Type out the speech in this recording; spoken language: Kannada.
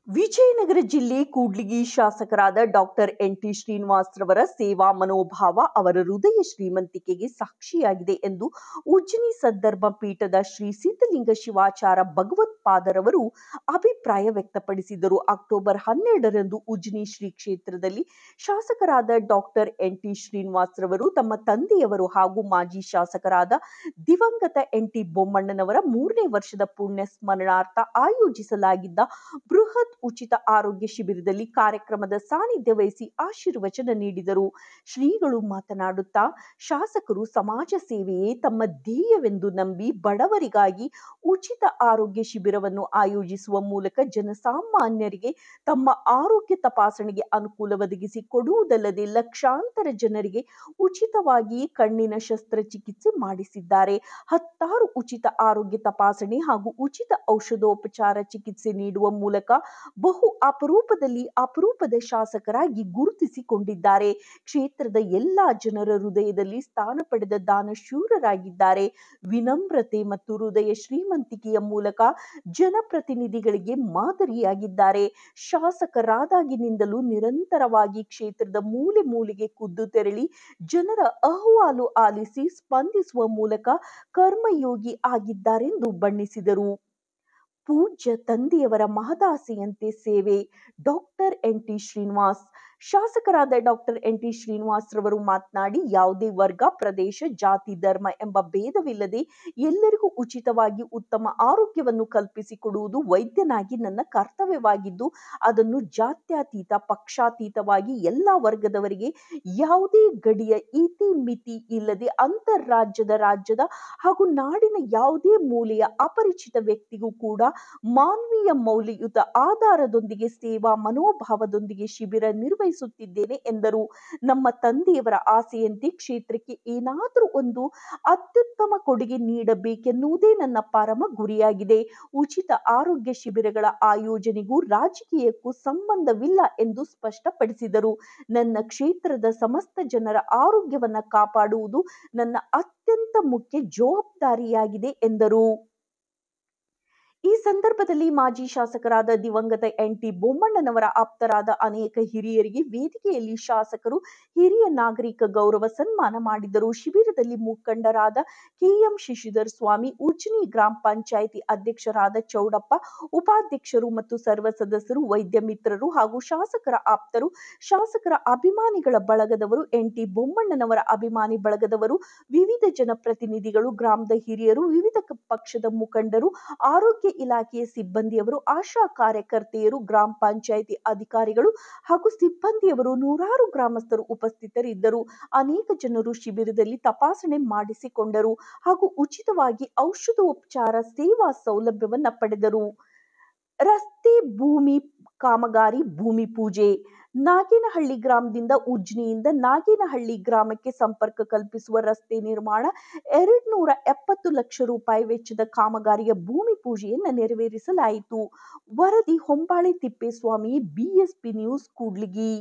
ವಿಜಯನಗರ ಜಿಲ್ಲೆ ಕೂಡ್ಲಿಗಿ ಶಾಸಕರಾದ ಡಾಕ್ಟರ್ ಎನ್.ಟಿ. ಶ್ರೀನಿವಾಸ್ ರವರ ಸೇವಾ ಮನೋಭಾವ ಅವರ ಹೃದಯ ಶ್ರೀಮಂತಿಕೆಗೆ ಸಾಕ್ಷಿಯಾಗಿದೆ ಎಂದು ಉಜ್ಜಿನಿ ಸದ್ಧರ್ಮ ಪೀಠದ ಶ್ರೀ ಸಿದ್ಧಲಿಂಗ ಶಿವಾಚಾರ ಭಗವತ್ಪಾದರವರು ಅಭಿಪ್ರಾಯ ವ್ಯಕ್ತಪಡಿಸಿದರು. ಅಕ್ಟೋಬರ್ 12ರಂದು ಉಜ್ಜಿನಿ ಶ್ರೀ ಕ್ಷೇತ್ರದಲ್ಲಿ ಶಾಸಕರಾದ ಡಾಕ್ಟರ್ ಎನ್.ಟಿ. ಶ್ರೀನಿವಾಸ್ ರವರು ತಮ್ಮ ತಂದೆಯವರು ಹಾಗೂ ಮಾಜಿ ಶಾಸಕರಾದ ದಿವಂಗತ ಎನ್.ಟಿ. ಬೊಮ್ಮಣ್ಣನವರ 3ನೇ ವರ್ಷದ ಪುಣ್ಯ ಸ್ಮರಣಾರ್ಥ ಆಯೋಜಿಸಲಾಗಿದ್ದ ಬೃಹತ್ ಉಚಿತ ಆರೋಗ್ಯ ಶಿಬಿರದಲ್ಲಿ ಕಾರ್ಯಕ್ರಮದ ಸಾನ್ನಿಧ್ಯ ವಹಿಸಿ ಆಶೀರ್ವಚನ ನೀಡಿದರು. ಶ್ರೀಗಳು ಮಾತನಾಡುತ್ತಾ, ಶಾಸಕರು ಸಮಾಜ ಸೇವೆಯೇ ತಮ್ಮ ಧ್ಯೇಯವೆಂದು ನಂಬಿ ಬಡವರಿಗಾಗಿ ಉಚಿತ ಆರೋಗ್ಯ ಶಿಬಿರವನ್ನು ಆಯೋಜಿಸುವ ಮೂಲಕ ಜನಸಾಮಾನ್ಯರಿಗೆ ತಮ್ಮ ಆರೋಗ್ಯ ತಪಾಸಣೆಗೆ ಅನುಕೂಲ ಒದಗಿಸಿ ಕೊಡುವುದಲ್ಲದೆ ಲಕ್ಷಾಂತರ ಜನರಿಗೆ ಉಚಿತವಾಗಿ ಕಣ್ಣಿನ ಶಸ್ತ್ರಚಿಕಿತ್ಸೆ ಮಾಡಿಸಿದ್ದಾರೆ. 10 ಉಚಿತ ಆರೋಗ್ಯ ತಪಾಸಣೆ ಹಾಗೂ ಉಚಿತ ಔಷಧೋಪಚಾರ ಚಿಕಿತ್ಸೆ ನೀಡುವ ಮೂಲಕ ಬಹು ಅಪರೂಪದ ಶಾಸಕರಾಗಿ ಗುರುತಿಸಿಕೊಂಡಿದ್ದಾರೆ. ಕ್ಷೇತ್ರದ ಎಲ್ಲಾ ಜನರ ಹೃದಯದಲ್ಲಿ ಸ್ಥಾನ ಪಡೆದ ದಾನಶೂರರಾಗಿದ್ದಾರೆ. ವಿನಮ್ರತೆ ಮತ್ತು ಹೃದಯ ಶ್ರೀಮಂತಿಕೆಯ ಮೂಲಕ ಜನಪ್ರತಿನಿಧಿಗಳಿಗೆ ಮಾದರಿಯಾಗಿದ್ದಾರೆ. ಶಾಸಕರಾದಾಗಿನಿಂದಲೂ ನಿರಂತರವಾಗಿ ಕ್ಷೇತ್ರದ ಮೂಲೆ ಮೂಲೆಗೆ ಖುದ್ದು ತೆರಳಿ ಜನರ ಅಹವಾಲು ಆಲಿಸಿ ಸ್ಪಂದಿಸುವ ಮೂಲಕ ಕರ್ಮಯೋಗಿ ಆಗಿದ್ದಾರೆಂದು ಬಣ್ಣಿಸಿದರು. ಪೂಜ್ಯ ತಂದೆಯವರ ಮಹದಾಸೆಯಂತೆ ಸೇವೆ. ಡಾಕ್ಟರ್ ಎನ್.ಟಿ. ಶ್ರೀನಿವಾಸ್. ಶಾಸಕರಾದ ಡಾಕ್ಟರ್ ಎನ್.ಟಿ. ಶ್ರೀನಿವಾಸ್ ರವರು ಮಾತನಾಡಿ, ಯಾವುದೇ ವರ್ಗ, ಪ್ರದೇಶ, ಜಾತಿ, ಧರ್ಮ ಎಂಬ ಭೇದವಿಲ್ಲದೆ ಎಲ್ಲರಿಗೂ ಉಚಿತವಾಗಿ ಉತ್ತಮ ಆರೋಗ್ಯವನ್ನು ಕಲ್ಪಿಸಿಕೊಡುವುದು ವೈದ್ಯನಾಗಿ ನನ್ನ ಕರ್ತವ್ಯವಾಗಿದ್ದು, ಅದನ್ನು ಜಾತ್ಯತೀತ, ಪಕ್ಷಾತೀತವಾಗಿ ಎಲ್ಲಾ ವರ್ಗದವರಿಗೆ ಯಾವುದೇ ಗಡಿಯ ಇತಿಮಿತಿ ಇಲ್ಲದೆ ಅಂತರ್ರಾಜ್ಯದ, ರಾಜ್ಯದ ಹಾಗೂ ನಾಡಿನ ಯಾವುದೇ ಮೂಲೆಯ ಅಪರಿಚಿತ ವ್ಯಕ್ತಿಗೂ ಕೂಡ ಮಾನವೀಯ ಮೌಲ್ಯಯುತ ಆಧಾರದೊಂದಿಗೆ ಸೇವಾ ಮನೋಭಾವದೊಂದಿಗೆ ಶಿಬಿರ ನಿರ್ವಹಿಸುತ್ತಿದ್ದೇನೆ ಎಂದರು. ನಮ್ಮ ತಂದೆಯವರ ಆಸೆಯಂತೆ ಕ್ಷೇತ್ರಕ್ಕೆ ಏನಾದರೂ ಒಂದು ಅತ್ಯುತ್ತಮ ಕೊಡುಗೆ ನೀಡಬೇಕೆನ್ನುವುದೇ ನನ್ನ ಪರಮ ಗುರಿಯಾಗಿದೆ. ಉಚಿತ ಆರೋಗ್ಯ ಶಿಬಿರಗಳ ಆಯೋಜನೆಗೂ ರಾಜಕೀಯಕ್ಕೂ ಸಂಬಂಧವಿಲ್ಲ ಎಂದು ಸ್ಪಷ್ಟಪಡಿಸಿದರು. ನನ್ನ ಕ್ಷೇತ್ರದ ಸಮಸ್ತ ಜನರ ಆರೋಗ್ಯವನ್ನ ಕಾಪಾಡುವುದು ನನ್ನ ಅತ್ಯಂತ ಮುಖ್ಯ ಜವಾಬ್ದಾರಿಯಾಗಿದೆ ಎಂದರು. ಈ ಸಂದರ್ಭದಲ್ಲಿ ಮಾಜಿ ಶಾಸಕರಾದ ದಿವಂಗತ ಎನ್.ಟಿ. ಬೊಮ್ಮಣ್ಣನವರ ಆಪ್ತರಾದ ಅನೇಕ ಹಿರಿಯರಿಗೆ ವೇದಿಕೆಯಲ್ಲಿ ಶಾಸಕರು ಹಿರಿಯ ನಾಗರಿಕ ಗೌರವ ಸನ್ಮಾನ ಮಾಡಿದರು. ಶಿಬಿರದಲ್ಲಿ ಮುಖಂಡರಾದ ಕೆ.ಎಂ. ಶಶಿಧರ್ ಸ್ವಾಮಿ, ಉಜ್ಜಿನಿ ಗ್ರಾಮ ಪಂಚಾಯಿತಿ ಅಧ್ಯಕ್ಷರಾದ ಚೌಡಪ್ಪ, ಉಪಾಧ್ಯಕ್ಷರು ಮತ್ತು ಸರ್ವ ಸದಸ್ಯರು, ವೈದ್ಯ ಮಿತ್ರರು ಹಾಗೂ ಶಾಸಕರ ಆಪ್ತರು, ಶಾಸಕರ ಅಭಿಮಾನಿಗಳ ಬಳಗದವರು, ಎನ್.ಟಿ. ಬೊಮ್ಮಣ್ಣನವರ ಅಭಿಮಾನಿ ಬಳಗದವರು, ವಿವಿಧ ಜನಪ್ರತಿನಿಧಿಗಳು, ಗ್ರಾಮದ ಹಿರಿಯರು, ವಿವಿಧ ಪಕ್ಷದ ಮುಖಂಡರು, ಆರೋಗ್ಯ ಇಲಾಖೆಯ ಸಿಬ್ಬಂದಿಯವರು, ಆಶಾ ಕಾರ್ಯಕರ್ತೆಯರು, ಗ್ರಾಮ ಪಂಚಾಯಿತಿ ಅಧಿಕಾರಿಗಳು ಹಾಗೂ ಸಿಬ್ಬಂದಿಯವರು, ನೂರಾರು ಗ್ರಾಮಸ್ಥರು ಉಪಸ್ಥಿತರಿದ್ದರು. ಅನೇಕ ಜನರು ಶಿಬಿರದಲ್ಲಿ ತಪಾಸಣೆ ಮಾಡಿಸಿಕೊಂಡರು ಹಾಗೂ ಉಚಿತವಾಗಿ ಔಷಧೋಪಚಾರ ಸೇವಾ ಸೌಲಭ್ಯವನ್ನ ಪಡೆದರು. ರಸ್ತೆ ಭೂಮಿ ಕಾಮಗಾರಿ ಭೂಮಿ ಪೂಜೆ. ನಾಗೇನಹಳ್ಳಿ ಗ್ರಾಮದಿಂದ ಉಜ್ಜಿನಿಯಿಂದ ನಾಗೇನಹಳ್ಳಿ ಗ್ರಾಮಕ್ಕೆ ಸಂಪರ್ಕ ಕಲ್ಪಿಸುವ ರಸ್ತೆ ನಿರ್ಮಾಣ 270 ಲಕ್ಷ ರೂಪಾಯಿ ವೆಚ್ಚದ ಕಾಮಗಾರಿಯ ಭೂಮಿ ಪೂಜೆಯನ್ನು ನೆರವೇರಿಸಲಾಯಿತು. ವರದಿ ಹೊಂಬಾಳೆ ತಿಪ್ಪೇಸ್ವಾಮಿ, ಬಿಎಸ್ಪಿ ನ್ಯೂಸ್, ಕೂಡ್ಲಿಗಿ.